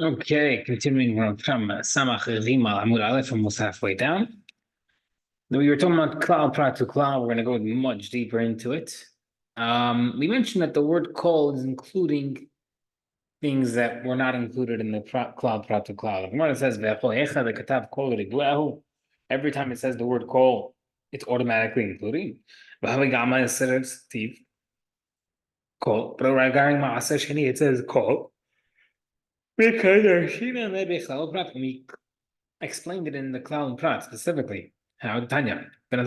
Okay, continuing from Samach Rima Amud Aleph, almost halfway down. We were talking about klal prat to klal. We're going to go much deeper into it. We mentioned that the word kol is including things that were not included in the klal prat to klal. When it says the katav kol riglahu, every time it says the word kol, it's automatically including. V'havigama is Steve kol, but regarding ma'aser sheni, it says kol. Because we explained it in the Clown Prat specifically. How Tanya, you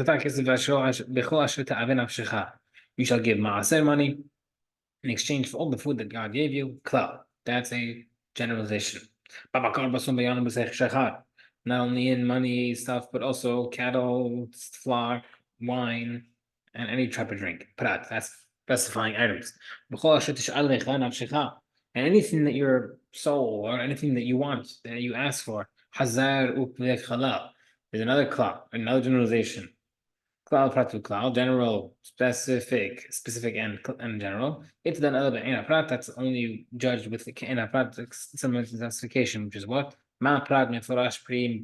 shall give maaser money in exchange for all the food that God gave you. Cloud. That's a generalization. Not only in money stuff, but also cattle, flour, wine, and any type of drink. Prat. That's specifying items. And anything that your soul or anything that you want, that you ask for. Hazar uplek halal. There's another cloud, another generalization. Cloud prat to cloud, general, specific and general. It's then other than prat, that's only judged with the prat similar to classification, which is what? Ma prat mefarash pri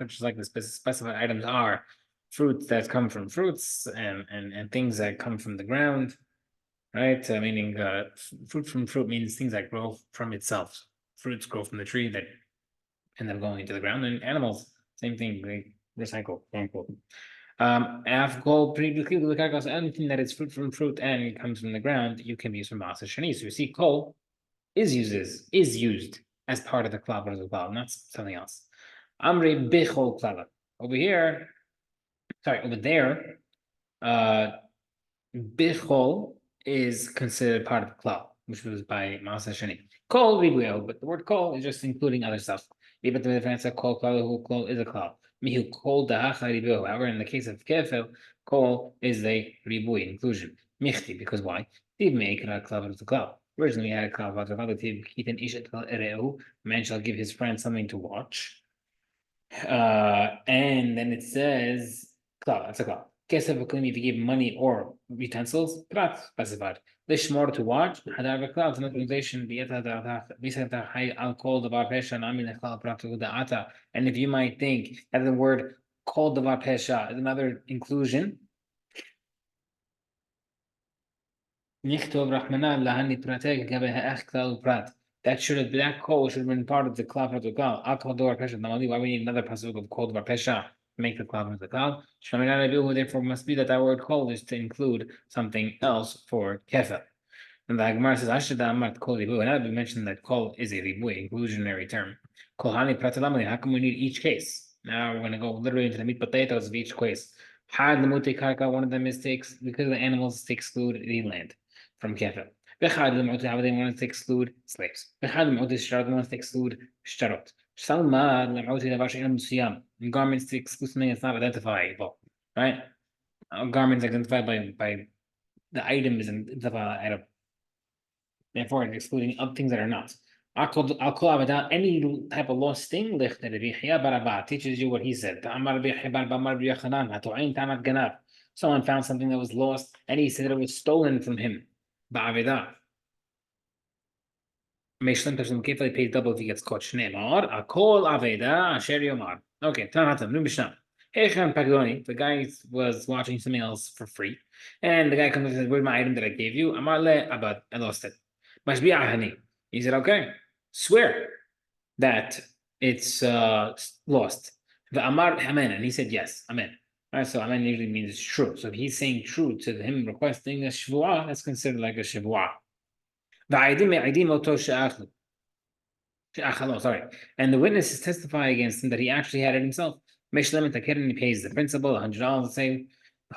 which is like the specified items are fruits that come from fruits and things that come from the ground, right? Meaning fruit from fruit means things that grow from itself. Fruits grow from the tree that end up going into the ground, and animals, same thing, they recycle, quote unquote. Anything that is fruit from fruit and comes from the ground, you can use for masa shani. So you see, coal is used as part of the klal of the klal, not something else. Amri bichol klala. Over here, sorry, over there, bichol is considered part of the klal, which was by masa shani. Kol ribuel, but the word kol is just including other stuff. Even the difference of kol klal is a klal. Mihu kol dahacha ribuel. However, in the case of kefil, kol is a ribui inclusion. Michti, because why? Did make a klal of the klal. Originally, we had a klal of the klal. Man shall give his friend something to watch. And then it says klal. That's a klal. Kesef v'klim, if you give money or utensils, prat specified. Lishmor, to watch. Hadar v'klal, it's an organization. I'll call the pesha nami lechal prat da'ata. And if you might think that the word called the pesha is another inclusion, Nichtov Rahmanan lahani pratek gabeha klal prat. That call should have been part of the klal prat klal. Al kol davar pesha. Why we need another pasuk of kol davar pesha? Make the klal the klal. Therefore, must be that word kol is to include something else for kefir. And the Gemara says, "Ashida amart kol ribu." And we mentioned that kol is a ribu, inclusionary term. Kol hani pratalamani. How come we need each case? Now we're going to go literally into the meat potatoes of each case. Had lemute karka. One of them is because the animals to exclude the land from kefir. V'chad lemute they want to exclude slaves. V'chad lemute shtarot they want to exclude shtarot. Salma lemute davar she'en musiyam. Garments to exclude something that's not identifiable, right? Garments identified by the item is identified by item. Therefore, excluding things that are not. I'll call about any type of lost thing. Teaches you what he said. Someone found something that was lost, and he said it was stolen from him. He pays double if he gets caught. Okay, the guy was watching something else for free, and the guy comes and says, "Where's my item that I gave you?" I lost it. He said, "Okay, swear that it's lost." And he said, "Yes, amen." All right, so amen usually means true. So if he's saying true to him requesting a shvuah, that's considered like a shvuah. Sorry. And the witnesses testify against him that he actually had it himself. He pays the principal $100, let's say.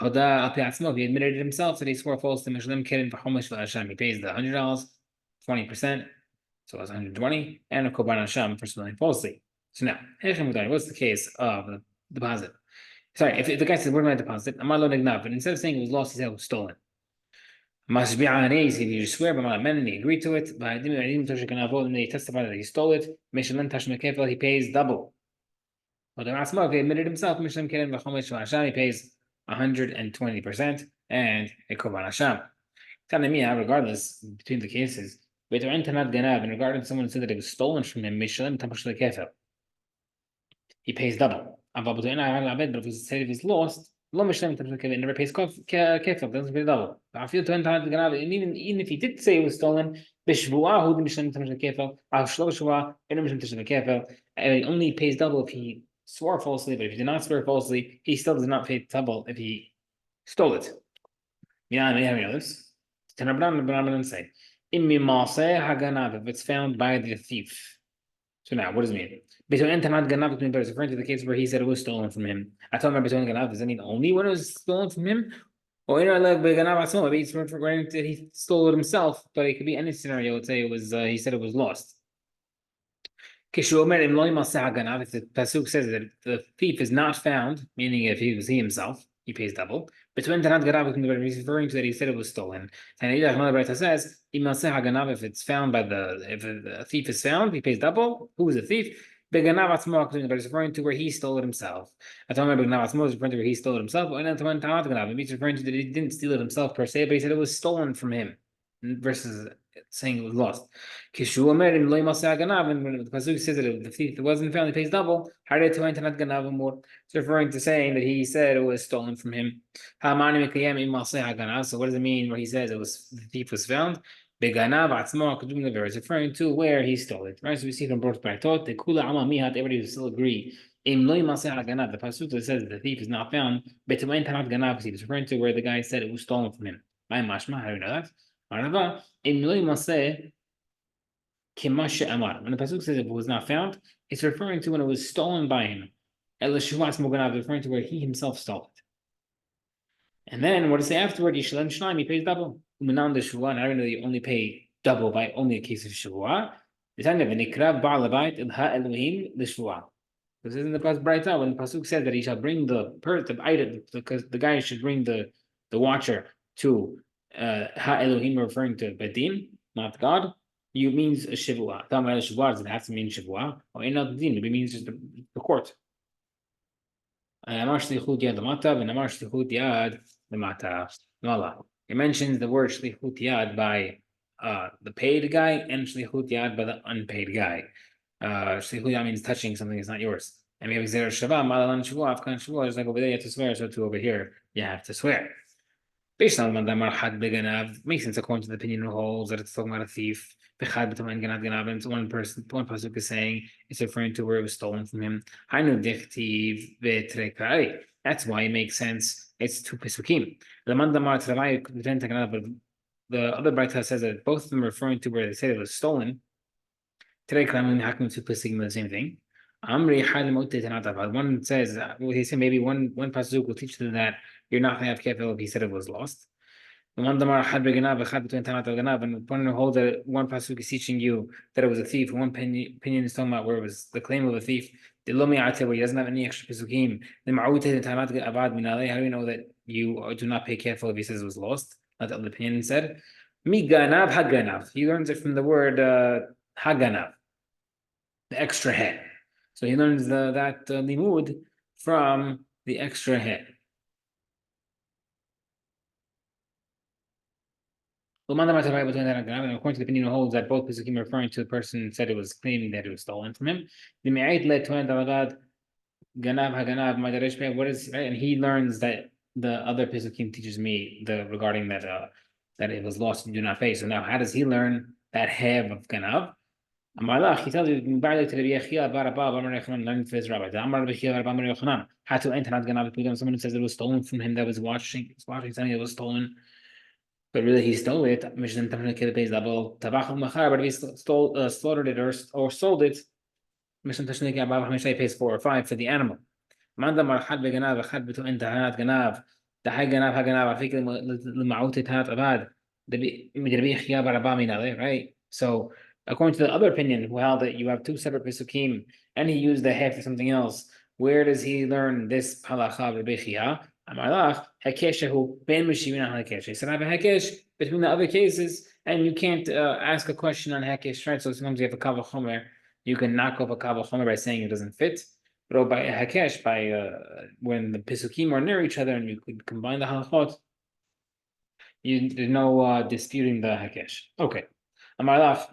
If he admitted it himself that he swore falsely, he pays the $100, 20%, so that's 120, and a Koban Hashem for swearing falsely. So now, what's the case of the deposit? Sorry, if the guy says, "Where's my deposit?" But instead of saying it was lost, he said it was stolen. If you swear by my men and he agreed to it, and they testify that he stole it, he pays double. But if he admitted himself, he pays 120% and a Koban Hashem. Regardless, between the cases, In regard to someone who said that it was stolen from him, he pays double. But if he said it was lost, it never pays kefil, doesn't pay double. I feel to and even if he did say it was stolen, he only pays double if he swore falsely, but if he did not swear falsely, he still does not pay double if he stole it. Yeah, I mean this. Tanabran say, if it's found by the thief. So now, what does it mean? Between Tanat Ganav between brothers, referring to the case where he said it was stolen from him. I told him between Ganav, does that mean only when it was stolen from him? Or in our leg by Ganav maybe it's referring that he stole it himself, but it could be any scenario. Let's say it was he said it was lost. If the pasuk says that the thief is not found, meaning if he was he himself, he pays double. Between Tanat Ganav, he's referring to that he said it was stolen. And another Brayta says, if it's found by if the thief is found, he pays double. Who is the thief? Beganav Atzmo, but it's referring to where he stole it himself. I told him Beganav Atzmo is referring to where he stole it himself. And then Tanat Ganav, maybe it's referring to that he didn't steal it himself per se, but he said it was stolen from him, versus saying it was lost. Kishu Omer in Loy Masah Ganav, and when the pasuk says that if the thief wasn't found, he pays double. It's referring to saying that he said it was stolen from him. So what does it mean where he says it was the thief was found? It's referring to where he stole it. Right? So we see from both Braitot, the Kula Ama Mihat, everybody will still agree. The pasuk that says the thief is not found, but it's referring to where the guy said it was stolen from him. How do you know that? When the pasuk says it was not found, it's referring to when it was stolen by him. Referring to where he himself stole it. And then what does it say afterward? Yishalem Shnaim, he pays double. Umanan the Shua, and I don't know you only pay double by only a case of Shua. The time of Nikrav Baal Abayit Ilha Elohim the Shua. This is in the Pas Braita when the pasuk said that he shall bring the item, because the guy should bring the watcher to Ha Elohim, referring to Bedin, not God. You means a Shivua. Tamar Shivua does it have to mean Shivua? Or in not Din, it means just the court. Amar Shlichut Yad Lamata, and Amar Shlichut Yad Lamata. Voila. It mentions the word Shlichut Yad by the paid guy and Shlichut Yad by the unpaid guy. Shlichut Yad means touching something that's not yours. And we have Xer Shavah, Malalan Shavua, Afkan Shavua, just like over there you have to swear, so too over here you have to swear. Based on Mandamar Had Beganav, makes sense according to the opinion who holds that it's talking about a thief. Bechad B'Taman Ganav Ganav, and one pasuk is saying it's referring to where it was stolen from him. Hainu Dichtiv V'Trekai. That's why it makes sense. It's two pasukim. The Mandamar Travay Ganav, but the other Braita says that both of them are referring to where they say it was stolen. Today, Klaim Hakim two pasukim the same thing. Amri One says, well, he said maybe one pasuk will teach them that you're not going to have kefil if he said it was lost. And one who holds that one pasuk is teaching you that it was a thief, one opinion is talking about where it was the claim of a thief. Where he doesn't have any extra pasukim. How do you know that you do not pay kefil if he says it was lost? Like the other opinion said. Mi ganav haganav. He learns it from the word haganav, the extra head. So he learns that limud from the extra head. According to the opinion who holds that both Pesukim are referring to the person said it was claiming that it was stolen from him. What is right? And he learns that the other Pesukim teaches me regarding that it was lost and do not pay. So now how does he learn that have of Ganav? He tells you how to enter not Ganav. Someone who says it was stolen from him that was watching something that was stolen. But really, he stole it. But if he slaughtered it or sold it, he pays 4 or 5 for the animal. Right? So, according to the other opinion, who held that you have 2 separate pesukim, and he used the half for something else, where does he learn this halacha b'bechia? Amalach hekeshehu ben mishivin hekesh. He said I have a hekesh between the other cases, and you can't ask a question on hekesh, right? So sometimes you have a kavah chomer, you can knock off a kavah chomer by saying it doesn't fit. But by a hekesh, when the pesukim are near each other and you could combine the halachot, there's no disputing the hekesh. Okay. Amalach,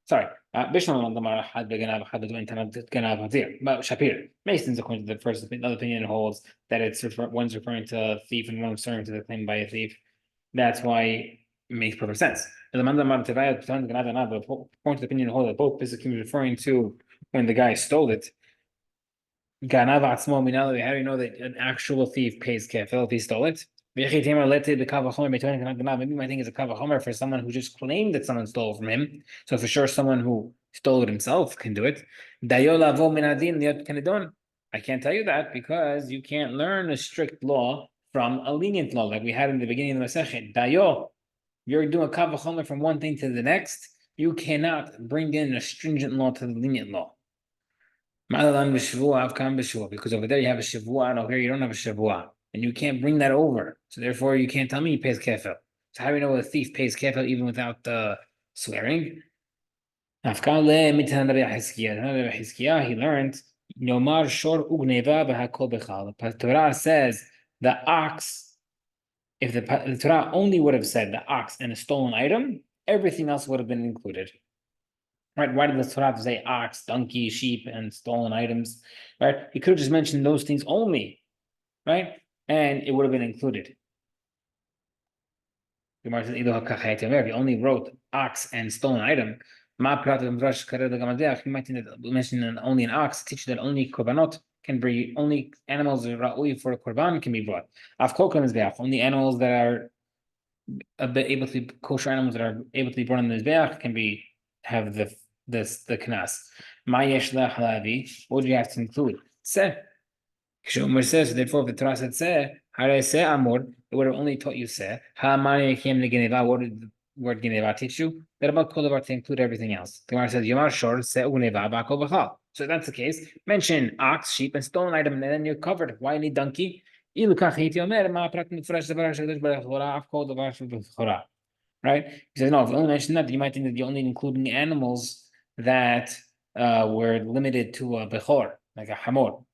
sorry, Bishlam Amar had Beganav had the Internet Ganav here, but Shapir. Masons, according to the first other opinion, holds that one's referring to a thief and one's referring to the claim by a thief. That's why it makes perfect sense. And the Mandamar Tevaya, the point of the opinion holds that both Pisukim is referring to when the guy stole it. Ganav Atzmo Minala, how do you know that an actual thief pays kefil if he stole it? Maybe my thing is a kavachomer for someone who just claimed that someone stole from him. So for sure, someone who stole it himself can do it. I can't tell you that because you can't learn a strict law from a lenient law, like we had in the beginning of the Masechet. Dayo, you're doing a kavachomer from one thing to the next. You cannot bring in a stringent law to the lenient law. Because over there you have a shavua, and over here you don't have a shavua, and you can't bring that over. So therefore, you can't tell me he pays kefil. So how do we know a thief pays kefil even without swearing? He learned Yomar shor ugneva b'hakol bechal. The Torah says the ox. If the Torah only would have said the ox and a stolen item, everything else would have been included. Right? Why did the Torah have to say ox, donkey, sheep, and stolen items? Right? He could have just mentioned those things only, right? And it would have been included. If you only wrote ox and stolen item, you might mention only an ox, teach that only korbanot can be, only animals ra'ui for a korban can be brought. Only animals that are able to be kosher animals that are able to be brought on the mizbeach can be have the knas. What do you have to include? Se. Kishomer says, therefore, if the Torah said se, how say amor, it would have only taught you se. Mani came to geneva. What did the word geneva teach you? That about kol to include everything else. The Gemara says yomar shor se uneva ba'kol b'chal. So if that's the case, mention ox, sheep, and stolen item, and then you're covered. Why need donkey? Right? He says, no, if you only mention that, you might think that you're only including animals that were limited to a bechor, like a hamor.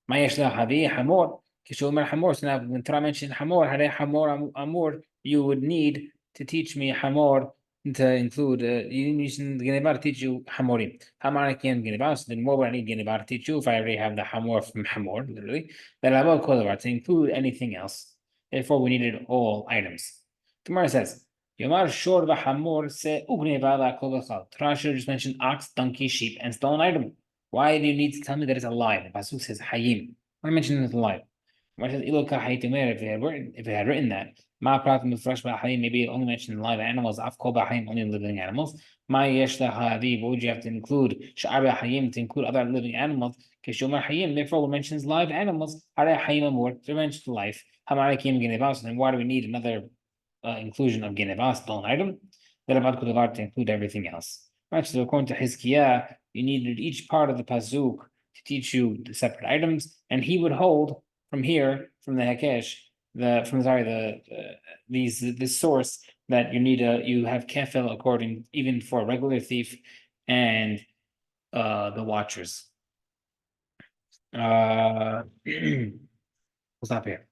Hamor. Hamor. So now when Torah mentioned hamor, hamor amor, you would need to teach me hamor to include, you need Geneva to teach you hamorim. Hamar can Geneva, so then what would I need Geneva to teach you if I already have the hamor from hamor, literally? Then I will call it to include anything else. Therefore, we needed all items. Gemara says, Yomar shor v'hamor se ugneva v'akol v'chal. Torah should have just mentioned ox, donkey, sheep, and stolen item. Why do you need to tell me that it's alive? The pasuk says hayim. Why mention it's alive? Why says iloka haytimer? If it had written that, ma pratim mufresh b'hayim, maybe it only mentioned live animals. Afkol b'hayim, only living animals. Ma yesh lahavi. What would you have to include? Sha'ar b'hayim, to include other living animals. Keshomer hayim. Therefore, it mentions live animals. Hare hayim amor. So it mentions life. Hamare kim genevas. Then why do we need another inclusion of genevas, stolen item? That about kudavar to include everything else. Right. So according to Hizkiah, you needed each part of the pasuk to teach you the separate items, and he would hold from here, from the Hekesh, this source that you have kefil according even for a regular thief and the watchers. We'll stop here.